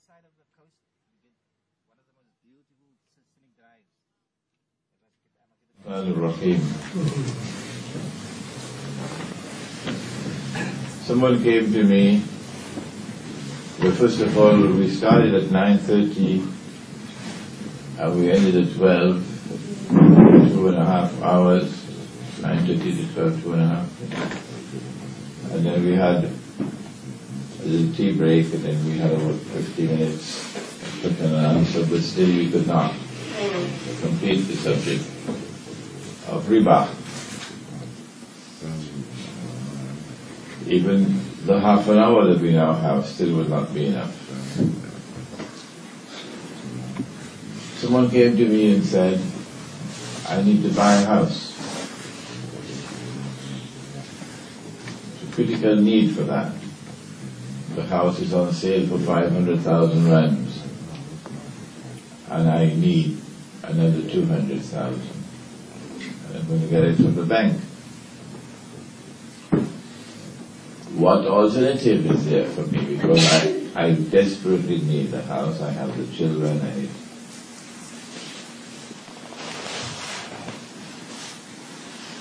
side of the coast, you get one of the most beautiful scenic drives. Rahim. Someone came to me. Well, first of all, we started at 9:30 and we ended at 12, 2.5 hours, 9:30 to 12, 2.5. And then we had a little tea break, and then we had about 50 minutes question and answer, but still we could not complete the subject of riba. Even the half an hour that we now have still would not be enough. Someone came to me and said, I need to buy a house. It's a critical need for that. The house is on sale for 500,000 rands, and I need another 200,000. I'm going to get it from the bank. What alternative is there for me? Because I desperately need the house. I have the children.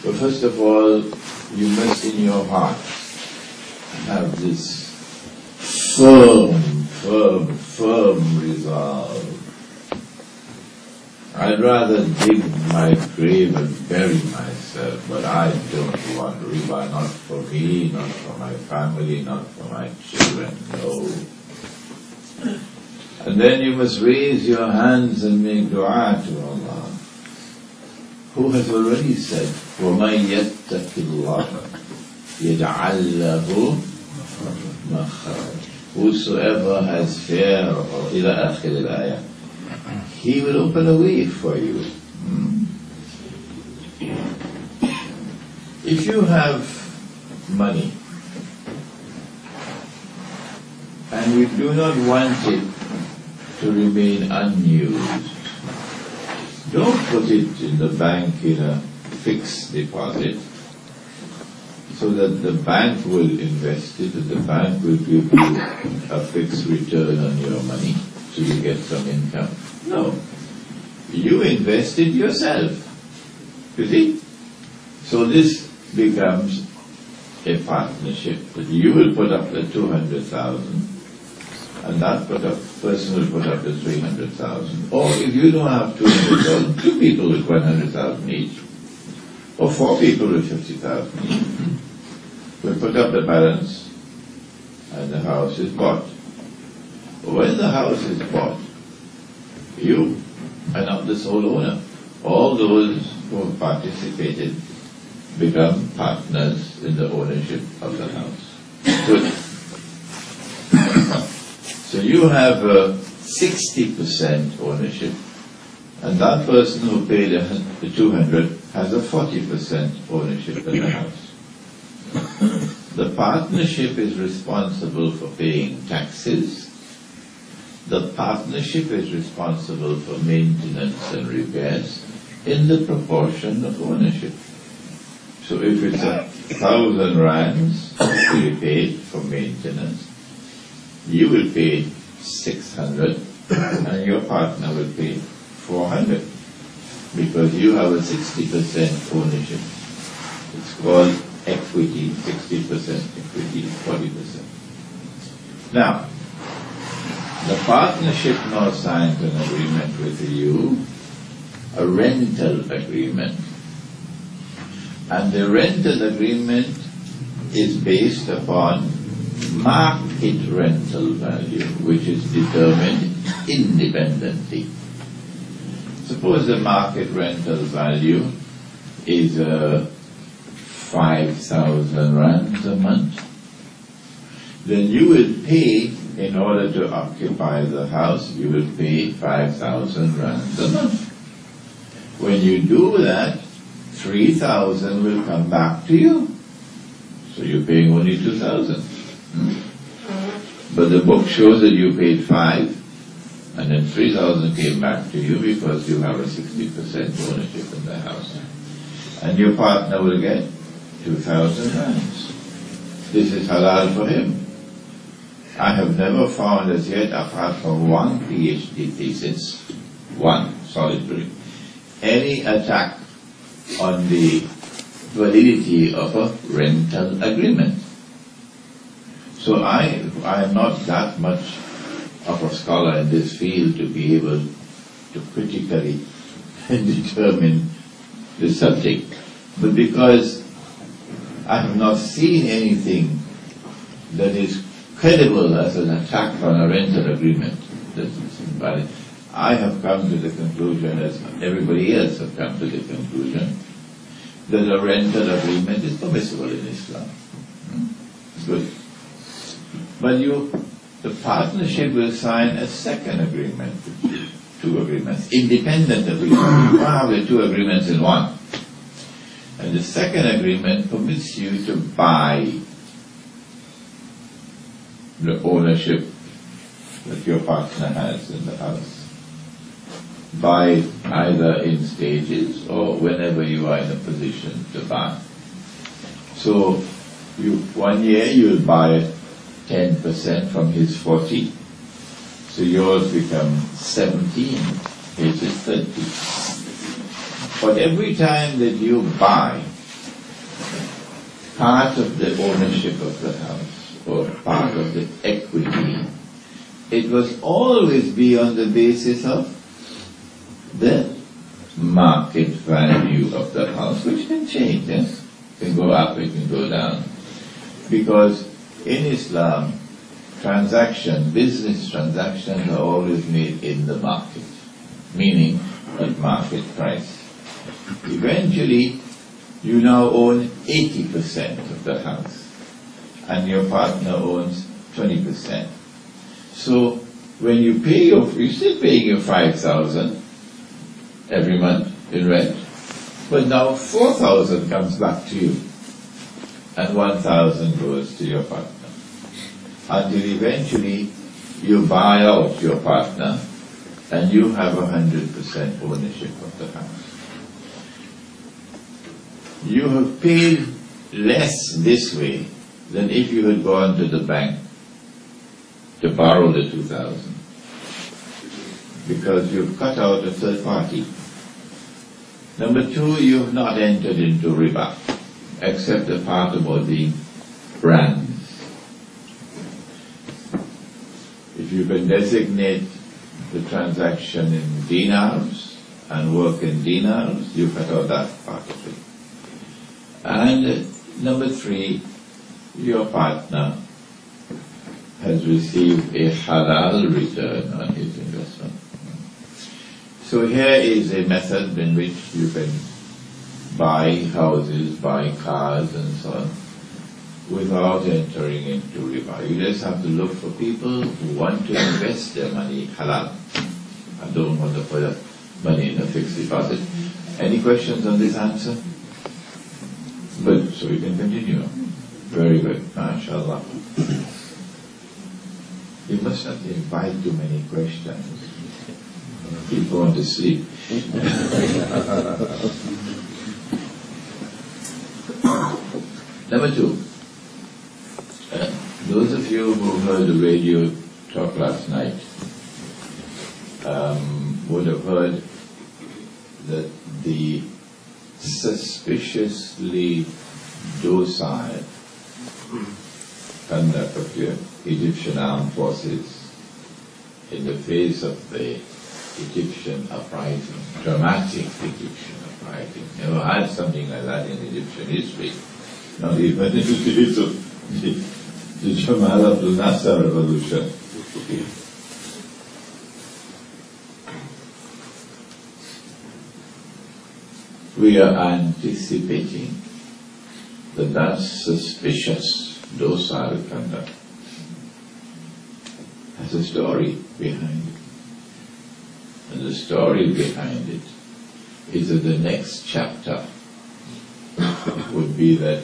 But first of all, you must in your heart have this firm resolve. I'd rather dig my grave and bury myself, but I don't want riba, not for me, not for my family, not for my children, no. And then you must raise your hands and make dua to Allah, who has already said, وَمَنْ يَتَّقِ اللَّهَ يَجْعَلْ لَهُ مَخْرَجًا. Whosoever has fear of Allah, ila akhir al-ayah, He will open a way for you. If you have money and you do not want it to remain unused, don't put it in the bank in a fixed deposit so that the bank will invest it and the bank will give you a fixed return on your money so you get some income. No. You invest it yourself. You see? So this becomes a partnership that you will put up the 200,000 and that person will put up the 300,000. Or if you don't have 200,000, 2 people with 100,000 each. Or 4 people with 50,000 each. We'll put up the balance and the house is bought. When the house is bought, you are not the sole owner. All those who have participated become partners in the ownership of the house. Good. So you have 60% ownership, and that person who paid the 200 has a 40% ownership in the house. The partnership is responsible for paying taxes. The partnership is responsible for maintenance and repairs in the proportion of ownership. So if it's 1,000 rands to be paid for maintenance, you will pay 600 and your partner will pay 400 because you have a 60% ownership. It's called equity, 60% equity, 40%. Now, the partnership now signs an agreement with you, a rental agreement. And the rental agreement is based upon market rental value, which is determined independently. Suppose the market rental value is 5,000 rands a month. Then you will pay, in order to occupy the house, you will pay 5,000 rands a month. When you do that, 3,000 will come back to you. So you're paying only 2,000. But the book shows that you paid 5, and then 3,000 came back to you because you have a 60% ownership in the house. And your partner will get 2,000 rands. This is halal for him. I have never found as yet, apart from one PhD thesis, one solitary, any attack on the validity of a rental agreement. So I am not that much of a scholar in this field to be able to critically determine the subject. But because I have not seen anything that is credible as an attack on a rental agreement that is invalid, I have come to the conclusion, as everybody else have come to the conclusion, that a rental agreement is permissible in Islam. It's good. But the partnership will sign a second agreement, two agreements, independent agreements. You can't have the two agreements in one. And the second agreement permits you to buy the ownership that your partner has in the house. Buy either in stages or whenever you are in a position to buy. So 1 year you'll buy 10% from his 40. So yours become 17, his is 30. But every time that you buy part of the ownership of the house or part of the equity, it must always be on the basis of the market value of the house, which can change, yes? It can go up, it can go down. Because in Islam, business transactions are always made in the market, meaning at market price. Eventually, you now own 80% of the house, and your partner owns 20%. So when you pay you're still paying your 5,000 every month in rent, but now 4,000 comes back to you, and 1,000 goes to your partner. Until eventually you buy out your partner and you have 100% ownership of the house. You have paid less this way than if you had gone to the bank to borrow the 2,000, because you've cut out a third party. Number two, you have not entered into riba, except the part about the brands. If you can designate the transaction in dinars and work in dinars, you cut out that part of it. And number three, your partner has received a halal return on his investment. So here is a method in which you can buy houses, buy cars and so on, without entering into riba. You just have to look for people who want to invest their money halal and don't want to put money in a fixed deposit. Any questions on this answer? Good, so we can continue. Very good, mashallah. You must not invite too many questions. People want to sleep. Number two, those of you who heard the radio talk last night would have heard that the suspiciously docile conduct of the Egyptian armed forces in the face of the Egyptian uprising, dramatic Egyptian uprising. Never had something like that in Egyptian history. Not even in the days of the Jamal Abdel Nasser revolution. We are anticipating that suspicious, docile conduct has a story behind it. And the story behind it is that the next chapter would be that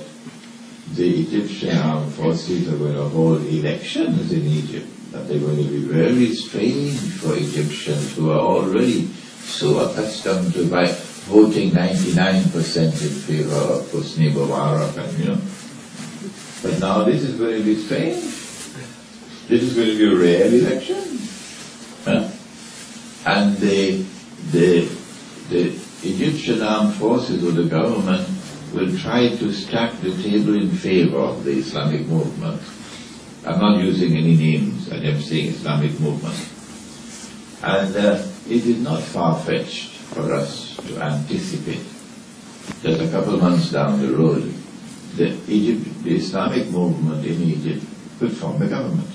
the Egyptian armed forces are going to hold elections in Egypt, that they're going to be very strange for Egyptians who are already so accustomed to voting 99% in favor of Hosni Mubarak, and But now this is going to be strange. This is going to be a rare election. Huh? And the Egyptian armed forces or the government will try to stack the table in favor of the Islamic movement. I'm not using any names, I'm saying Islamic movement. And it is not far-fetched for us to anticipate that a couple of months down the road, the Islamic movement in Egypt could form the government.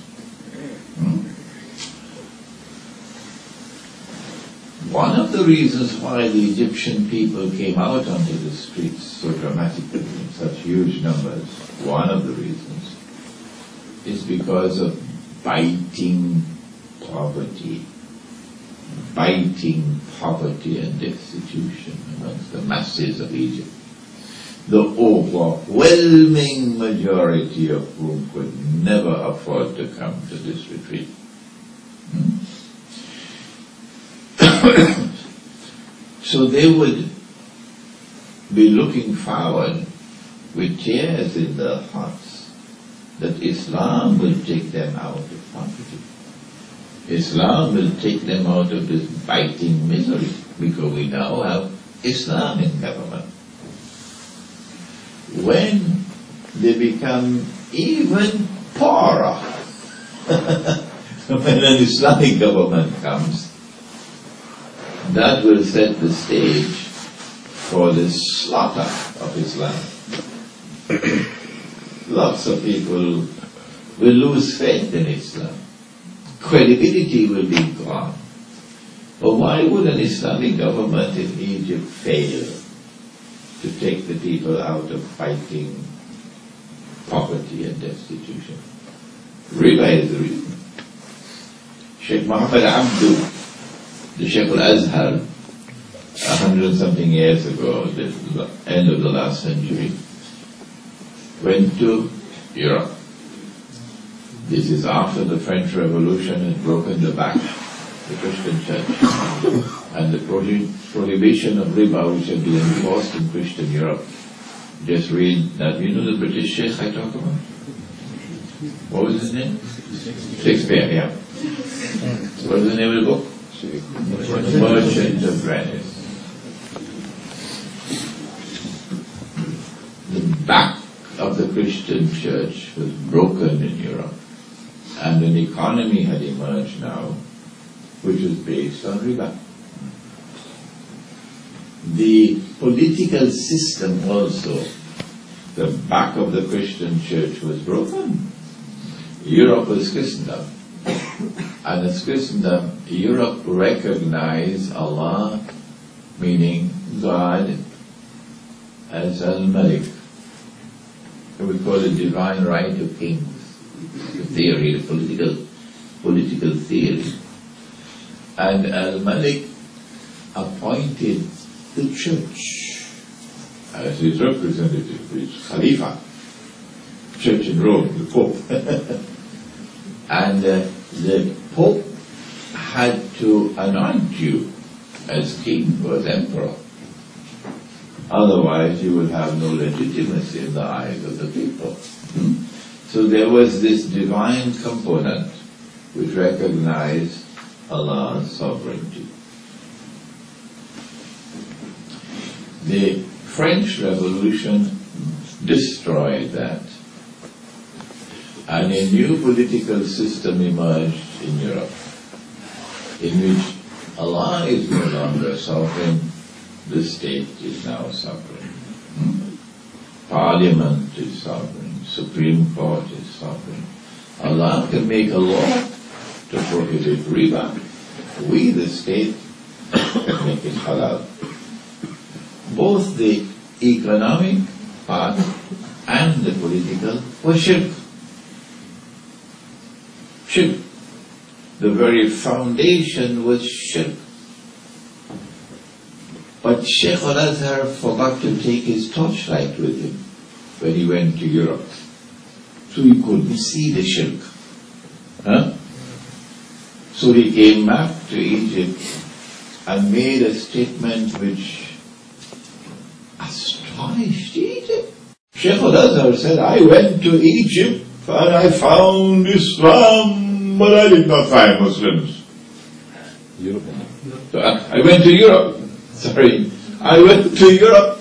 One of the reasons why the Egyptian people came out onto the streets so dramatically in such huge numbers, one of the reasons, is because of biting poverty and destitution amongst the masses of Egypt, the overwhelming majority of whom could never afford to come to this retreat. So they would be looking forward with tears in their hearts that Islam will take them out of poverty. Islam will take them out of this biting misery, because we now have Islam in government. When they become even poorer, when an Islamic government comes, that will set the stage for the slaughter of Islam. Lots of people will lose faith in Islam. Credibility will be gone. But why would an Islamic government in Egypt fail to take the people out of fighting poverty and destitution? Riba is the reason. Sheikh Muhammad Abdu, the Sheikh al-Azhar, 100-something years ago, the end of the last century, went to Europe. This is after the French Revolution had broken the back of the Christian church, and the prohibition of riba, which had been enforced in Christian Europe. Just read that. You know the British Sheikh I talk about? What was his name? Shakespeare, yeah. What was the name of the book? Merchant of Venice. The back of the Christian church was broken in Europe, and an economy had emerged now which was based on riba. The political system also, the back of the Christian church was broken. Europe was Christendom. And as Christendom, Europe recognized Allah, meaning God, as Al-Malik. We call it divine right of kings. The theory, the political theory. And Al-Malik appointed the church as his representative, his Khalifa, church in Rome, the Pope. And the Pope had to anoint you as king or as emperor. Otherwise you will have no legitimacy in the eyes of the people. So there was this divine component which recognized Allah's sovereignty. The French Revolution destroyed that, and a new political system emerged in Europe, in which Allah is no longer sovereign, the state is now sovereign. Parliament is sovereign, Supreme Court is sovereign. Allah can make a law to prohibit riba. We, the state, make it halal. Both the economic part and the political was shirk. Shirk. The very foundation was shirk. But Sheikh al-Azhar forgot to take his torchlight with him when he went to Europe. So he couldn't see the shirk. So he came back to Egypt and made a statement which astonished Egypt. Sheikh al-Azhar said, I went to Egypt and I found Islam but I did not find Muslims. So I went to Europe. Sorry, I went to Europe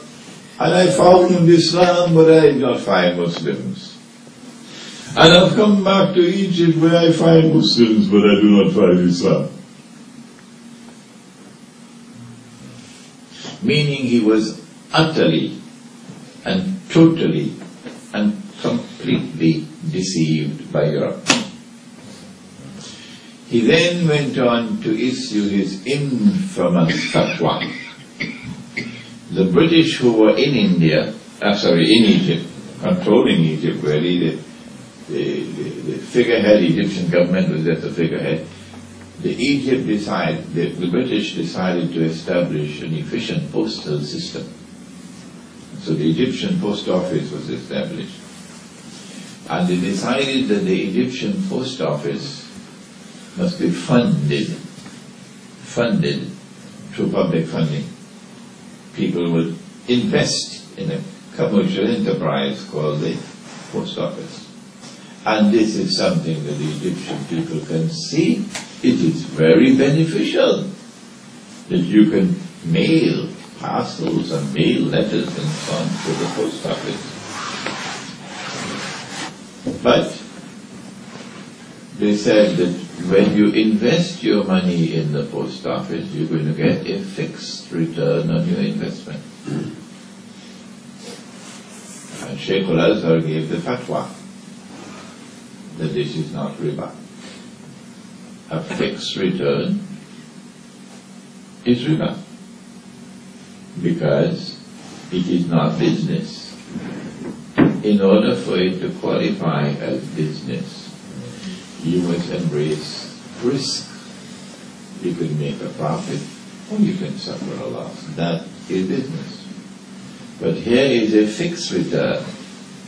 and I found Islam, but I did not find Muslims. And I've come back to Egypt where I find Muslims, but I do not find Islam. Meaning he was utterly and totally and completely deceived by Europe. He then went on to issue his infamous fatwa. The British who were in India, in Egypt, controlling Egypt really, the figurehead, Egyptian government was just a figurehead. The British decided to establish an efficient postal system. So the Egyptian post office was established. And they decided that the Egyptian post office must be funded through public funding. People would invest in a commercial enterprise called the post office. And this is something that the Egyptian people can see. It is very beneficial that you can mail parcels and mail letters and so on to the post office. But they said that when you invest your money in the post office, you're going to get a fixed return on your investment. And Sheikh Al-Azhar gave the fatwa that this is not riba. A fixed return is riba because it is not business. In order for it to qualify as business, you must embrace risk. You can make a profit or you can suffer a loss. That is business. But here is a fixed return.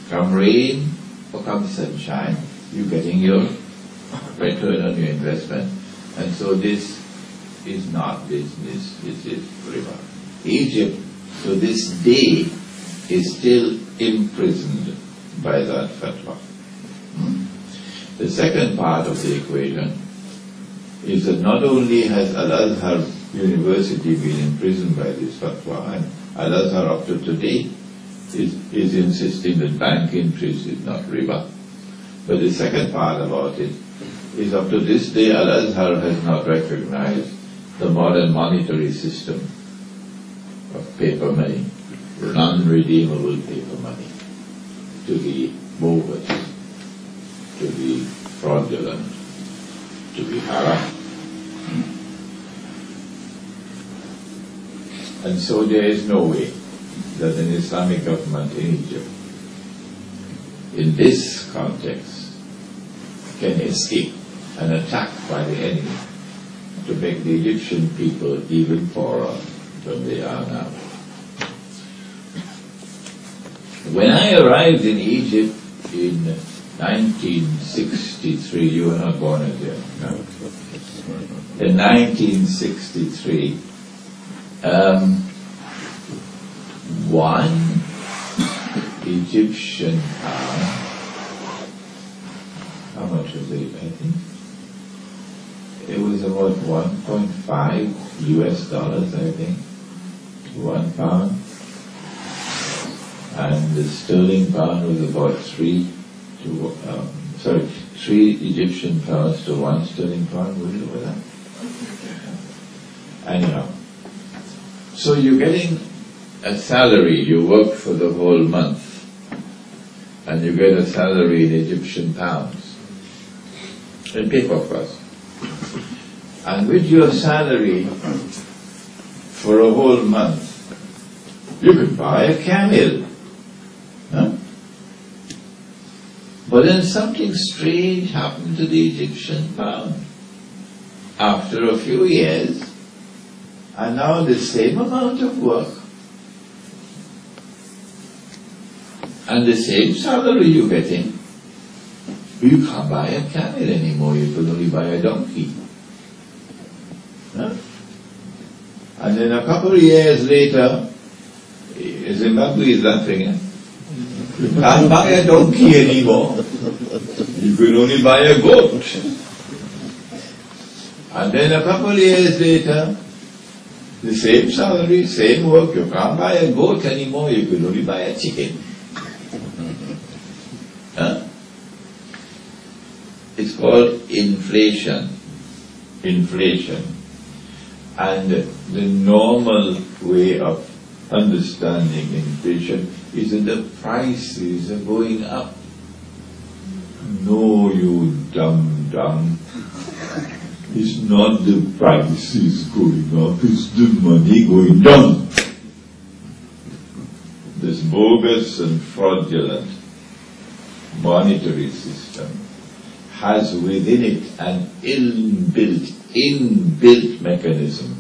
Come rain or come sunshine, you're getting your return on your investment. And so this is not business, this is riba. Egypt, to this day, is still imprisoned by that fatwa. The second part of the equation is that not only has Al-Azhar University been imprisoned by this fatwa, and Al-Azhar up to today is insisting that bank interest is not riba, but the second part about it is up to this day Al-Azhar has not recognized the modern monetary system of paper money, non-redeemable paper money, to be bogus, to be fraudulent, to be haram. And so there is no way that an Islamic government in Egypt, in this context, can escape an attack by the enemy to make the Egyptian people even poorer than they are now. When I arrived in Egypt in 1963, you were not born yet, no. In 1963, one Egyptian pound, how much was it, I think? It was about 1.5 US dollars, I think, 1 pound. And the sterling pound was about 3 Egyptian pounds to 1 sterling pound, was it over that? Anyhow, so you're getting a salary, you work for the whole month, and you get a salary in Egyptian pounds, in paper of course. And with your salary for a whole month, you could buy a camel. Huh? But then something strange happened to the Egyptian pound. After a few years, and now the same amount of work, and the same salary you're getting, you can't buy a camel anymore, you can only buy a donkey. Huh? And then a couple of years later, Zimbabwe is laughing, eh? You can't buy a donkey anymore. You can only buy a goat. And then a couple of years later, the same salary, same work, you can't buy a goat anymore, you can only buy a chicken. Huh? It's called inflation. Inflation. And the normal way of understanding inflation is that the prices are going up. No, you dumb. It's not the prices going up, it's the money going down. This bogus and fraudulent monetary system has within it an inbuilt mechanism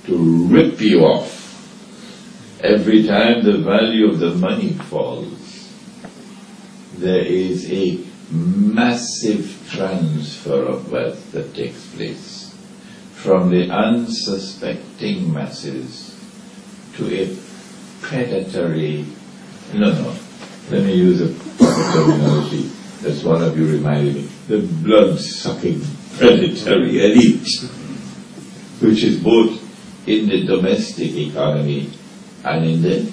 to rip you off every time the value of the money falls. There is a massive transfer of wealth that takes place from the unsuspecting masses to a predatory, let me use a proper terminology. That's one of you reminded me. The blood-sucking predatory elite, which is both in the domestic economy and in the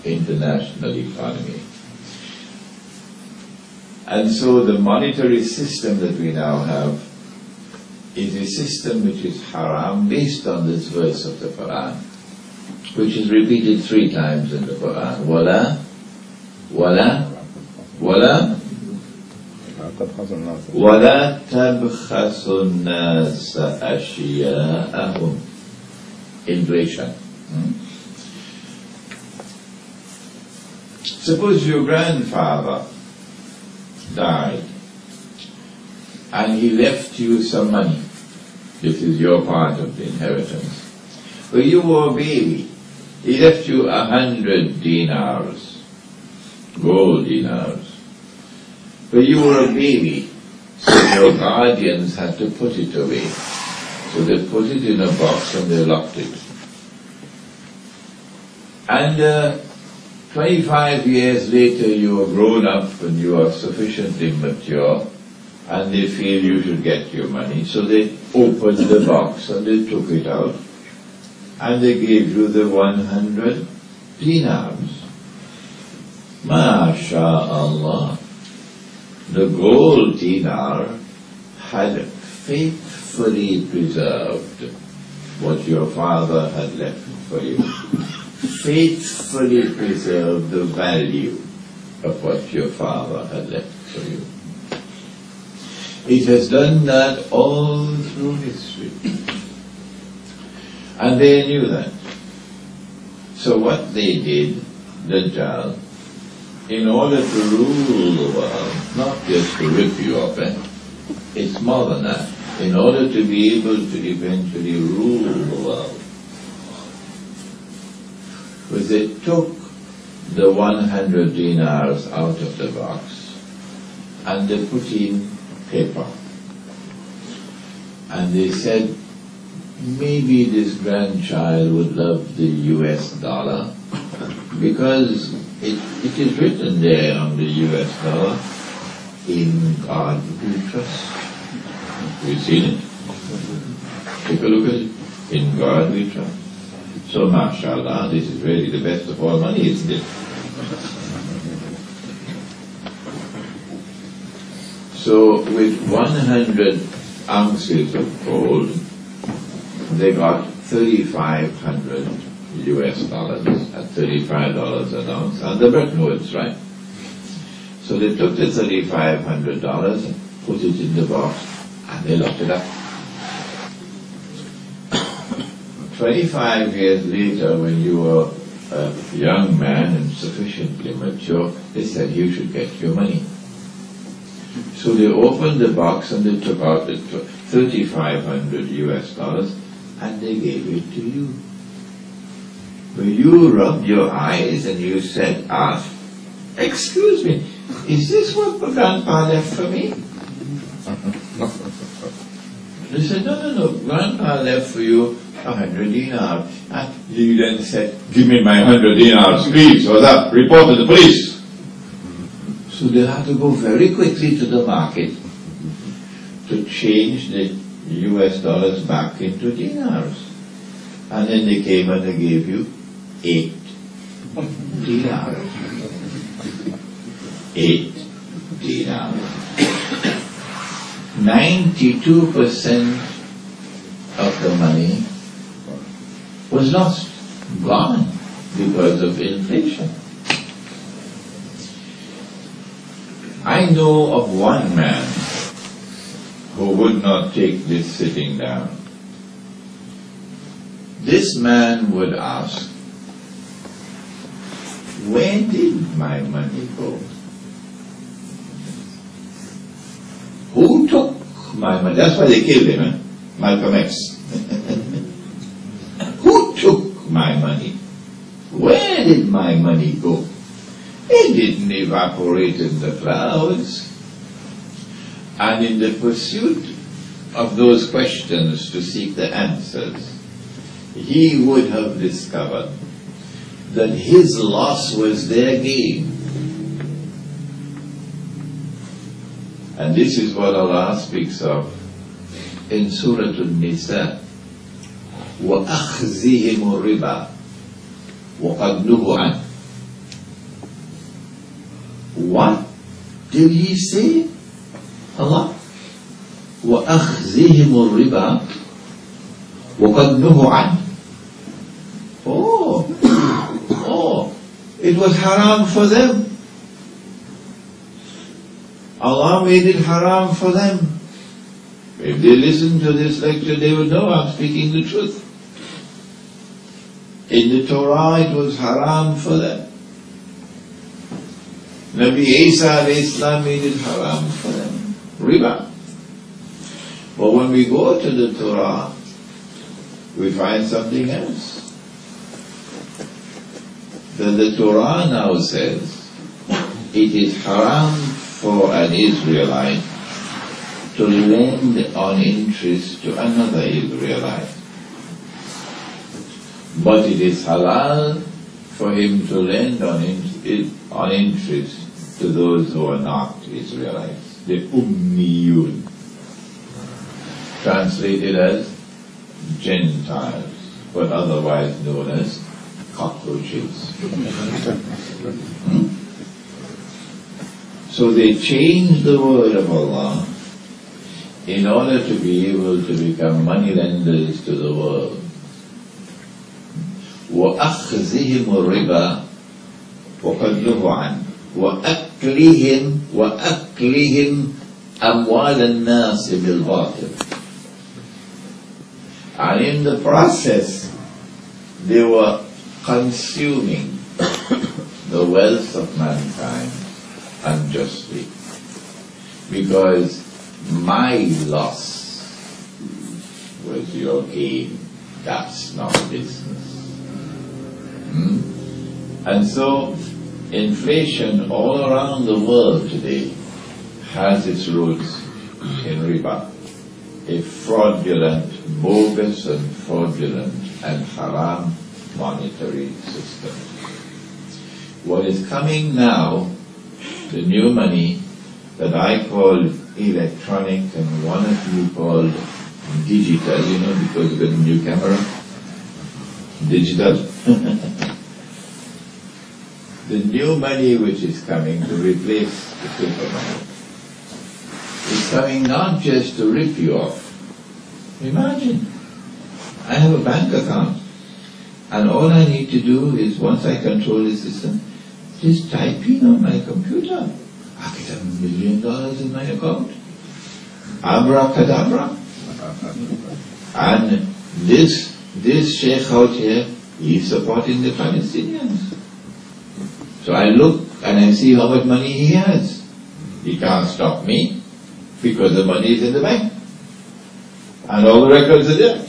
international economy. And so the monetary system that we now have is a system which is haram based on this verse of the Quran, which is repeated 3 times in the Quran. Wala, wala, wala, wala tabkhasun nasa ashiya'ahum. Inflation. Suppose your grandfather died and he left you some money. This is your part of the inheritance. When you were a baby, he left you 100 dinars, gold dinars. When you were a baby, so your guardians had to put it away. So they put it in a box and they locked it. And 25 years later, you are grown up and you are sufficiently mature, and they feel you should get your money. So they opened the box and they took it out, and they gave you the 100 dinars. MashaAllah. The gold dinar had faithfully preserved what your father had left for you. Faithfully preserve the value of what your father had left for you. It has done that all through history. And they knew that. So what they did, Dajjal, in order to rule the world, not just to rip you off, it's more than that, in order to be able to eventually rule the world, was they took the 100 dinars out of the box and they put in paper. And they said, maybe this grandchild would love the US dollar, because it is written there on the US dollar, in God we trust. We've seen it. Take a look at it. In God we trust. So, mashallah, this is really the best of all money, isn't it? So, with 100 ounces of gold, they got 3,500 US dollars at $35 an ounce, and the Bretton Woods, right? So they took the $3,500 and put it in the box, and they locked it up. 25 years later, when you were a young man and sufficiently mature, they said you should get your money. So they opened the box and they took out the 3,500 US dollars and they gave it to you. But you rubbed your eyes and you said, excuse me, is this what my grandpa left for me? They said, no, grandpa left for you 100 dinars. And you then said, give me my 100 dinars, please, or that, report to the police. So they had to go very quickly to the market to change the US dollars back into dinars. And then they came and they gave you 8 dinars. 8 dinars. 92% of the money was lost, gone, because of inflation. I know of one man who would not take this sitting down. This man would ask, where did my money go? Who took my money? That's why they killed him, eh? Malcolm X. Who took my money? Where did my money go? It didn't evaporate in the clouds. And in the pursuit of those questions to seek the answers, he would have discovered that his loss was their gain. And this is what Allah speaks of in Surah An-Nisa. وَأَخْذِهِمُ الرِّبَى وَقَدْ نُهُوا عَنْهُ. What did he say? Allah. وَأَخْذِهِمُ الرِّبَى وَقَدْ نُهُوا عَنْهُ. Oh, it was haram for them. Allah made it haram for them. If they listen to this lecture, they would know I'm speaking the truth. In the Torah, it was haram for them. Nabi Isa alayhi salam made it haram for them. Riba. But when we go to the Torah, we find something else. That the Torah now says it is haram for an Israelite to lend on interest to another Israelite. But it is halal for him to lend on interest to those who are not Israelites, the Ummiyun, translated as Gentiles, but otherwise known as cockroaches. So they changed the word of Allah in order to be able to become moneylenders to the world. وَأَخْذِهِمُ الرِّبَى وَقَدْ نُهُوا عَنْهُ وَأَكْلِهِمْ أَمْوَالَ النَّاسِ بِالْبَاطِلِ. And in the process, they were consuming the wealth of mankind unjustly. Because my loss was your gain. That's not business. And so, inflation all around the world today has its roots in riba, a fraudulent, bogus and fraudulent and haram monetary system. What is coming now, the new money that I call electronic and one of you called digital, because you've got a new camera, digital. The new money which is coming to replace the paper money is coming not just to rip you off. Imagine, I have a bank account and all I need to do is, once I control the system, just type in on my computer. I get $1 million in my account. Abracadabra. And this sheikh out here, he's supporting the Palestinians. So I look and I see how much money he has. He can't stop me because the money is in the bank. And all the records are there.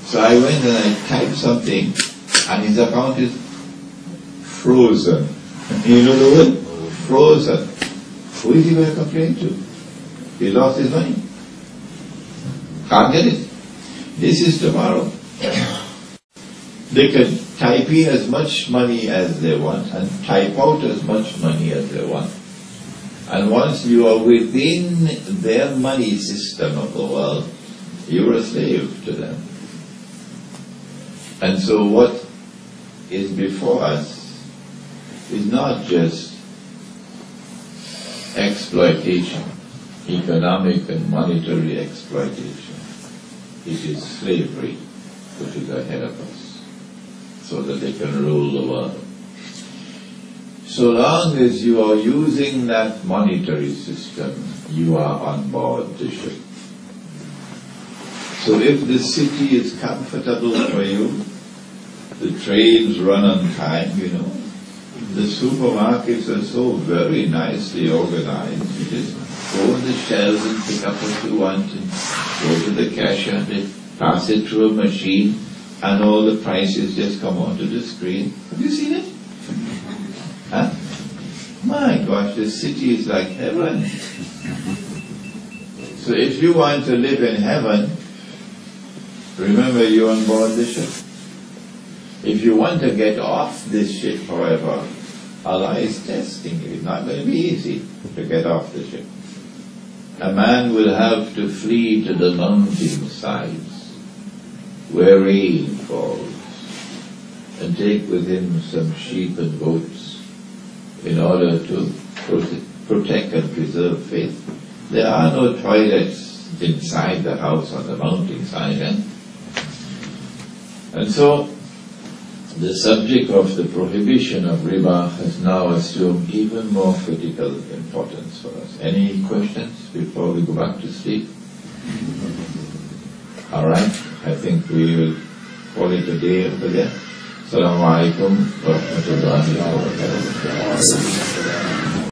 So I went and I typed something and his account is frozen. You know the word? Frozen. Who is he going to complain to? He lost his money. Can't get it. This is tomorrow. They can type in as much money as they want and type out as much money as they want. And once you are within their money system of the world, You were a slave to them. And so what is before us is not just exploitation, economic and monetary exploitation. It is slavery which is ahead of us, so that they can rule the world. So long as you are using that monetary system, you are on board the ship. So if the city is comfortable for you, the trains run on time, the supermarkets are so very nicely organized. You just go on the shelves and pick up what you want and go to the cashier and they pass it through a machine and all the prices just come onto the screen. Have you seen it? Huh? My gosh, the city is like heaven. So if you want to live in heaven, remember you're on board the ship. If you want to get off this ship, however, Allah is testing you. It's not going to be easy to get off the ship. A man will have to flee to the mountain sides where rain falls and take with him some sheep and goats in order to protect and preserve faith. There are no toilets inside the house on the mountainside. And so the subject of the prohibition of riba has now assumed even more critical importance for us. Any questions before we go back to sleep? All right, I think we will call it a day over there. Assalamu alaikum wa rahmatullahi wa barakatuh.